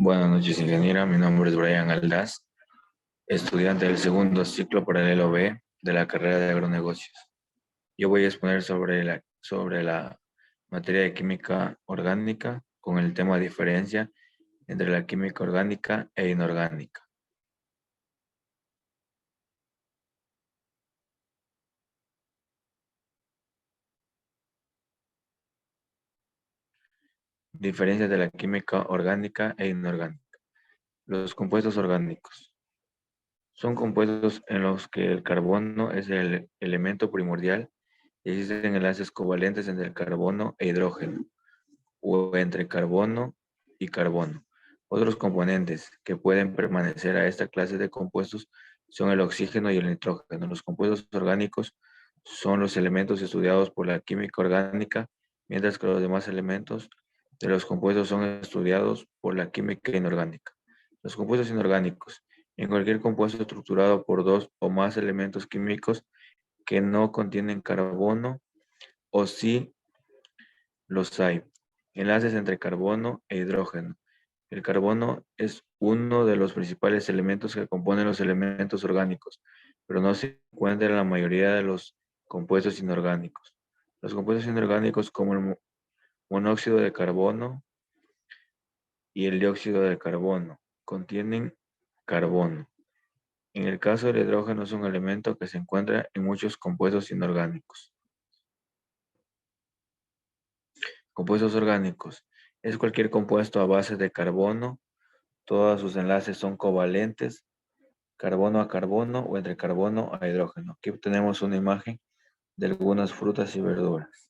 Buenas noches, ingeniera. Mi nombre es Brian Aldaz, estudiante del segundo ciclo paralelo B de la carrera de agronegocios. Yo voy a exponer sobre la materia de química orgánica con el tema diferencia entre la química orgánica e inorgánica. Diferencias de la química orgánica e inorgánica. Los compuestos orgánicos son compuestos en los que el carbono es el elemento primordial y existen enlaces covalentes entre el carbono e hidrógeno, o entre carbono y carbono. Otros componentes que pueden permanecer a esta clase de compuestos son el oxígeno y el nitrógeno. Los compuestos orgánicos son los elementos estudiados por la química orgánica, mientras que los demás elementos de los compuestos son estudiados por la química inorgánica. Los compuestos inorgánicos. En cualquier compuesto estructurado por dos o más elementos químicos que no contienen carbono o si los hay. Enlaces entre carbono e hidrógeno. El carbono es uno de los principales elementos que componen los elementos orgánicos, pero no se encuentra en la mayoría de los compuestos inorgánicos. Los compuestos inorgánicos como el monóxido de carbono y el dióxido de carbono contienen carbono. En el caso del hidrógeno es un elemento que se encuentra en muchos compuestos inorgánicos. Compuestos orgánicos. Es cualquier compuesto a base de carbono. Todos sus enlaces son covalentes, carbono a carbono o entre carbono a hidrógeno. Aquí tenemos una imagen de algunas frutas y verduras.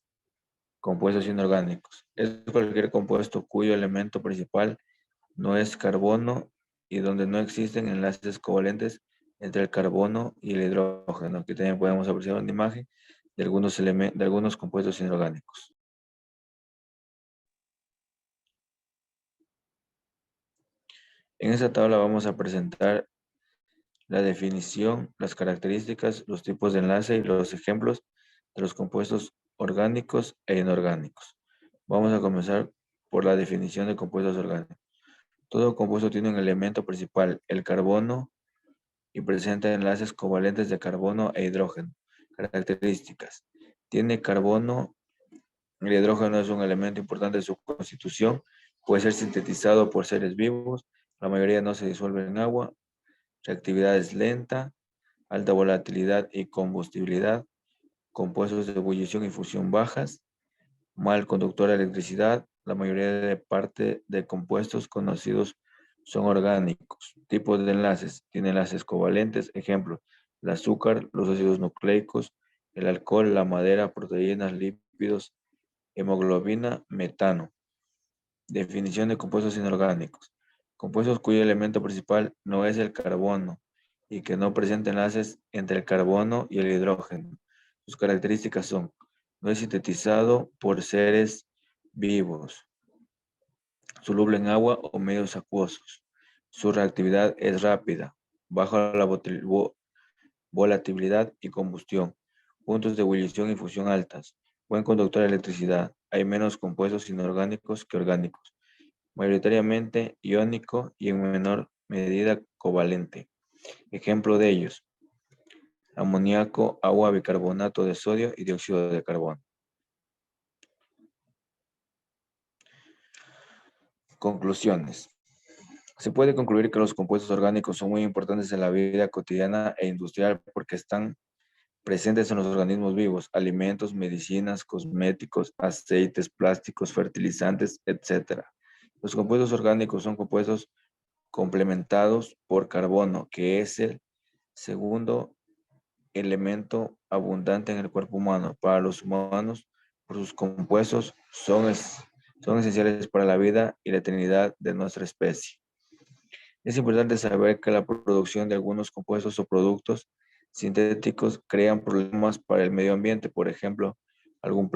Compuestos inorgánicos. Es cualquier compuesto cuyo elemento principal no es carbono y donde no existen enlaces covalentes entre el carbono y el hidrógeno. Aquí también podemos apreciar una imagen de algunos compuestos inorgánicos. En esta tabla vamos a presentar la definición, las características, los tipos de enlace y los ejemplos de los compuestos orgánicos e inorgánicos. Vamos a comenzar por la definición de compuestos orgánicos. Todo compuesto tiene un elemento principal, el carbono, y presenta enlaces covalentes de carbono e hidrógeno. Características. Tiene carbono, el hidrógeno es un elemento importante de su constitución, puede ser sintetizado por seres vivos, la mayoría no se disuelve en agua, reactividad es lenta, alta volatilidad y combustibilidad, compuestos de ebullición y fusión bajas, mal conductor de electricidad, la mayoría de parte de compuestos conocidos son orgánicos. Tipos de enlaces, tiene enlaces covalentes, ejemplo, el azúcar, los ácidos nucleicos, el alcohol, la madera, proteínas, lípidos, hemoglobina, metano. Definición de compuestos inorgánicos. Compuestos cuyo elemento principal no es el carbono y que no presenta enlaces entre el carbono y el hidrógeno. Sus características son: no es sintetizado por seres vivos, soluble en agua o medios acuosos. Su reactividad es rápida, baja la volatilidad y combustión. Puntos de ebullición y fusión altas. Buen conductor de electricidad. Hay menos compuestos inorgánicos que orgánicos, mayoritariamente iónico y en menor medida covalente. Ejemplo de ellos: amoníaco, agua, bicarbonato de sodio y dióxido de carbono. Conclusiones. Se puede concluir que los compuestos orgánicos son muy importantes en la vida cotidiana e industrial porque están presentes en los organismos vivos, alimentos, medicinas, cosméticos, aceites, plásticos, fertilizantes, etc. Los compuestos orgánicos son compuestos complementados por carbono, que es el segundo elemento abundante en el cuerpo humano. Para los humanos, por sus compuestos, son esenciales para la vida y la eternidad de nuestra especie. Es importante saber que la producción de algunos compuestos o productos sintéticos crean problemas para el medio ambiente. Por ejemplo, algunos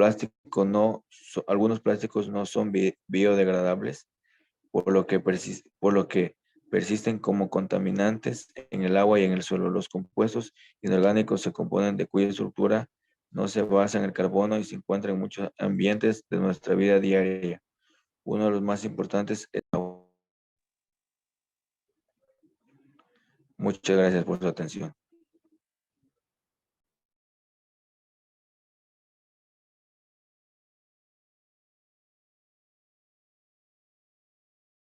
plásticos no son biodegradables, por lo que persisten como contaminantes en el agua y en el suelo. Los compuestos inorgánicos se componen de cuya estructura no se basa en el carbono y se encuentra en muchos ambientes de nuestra vida diaria. Uno de los más importantes es el agua. Muchas gracias por su atención.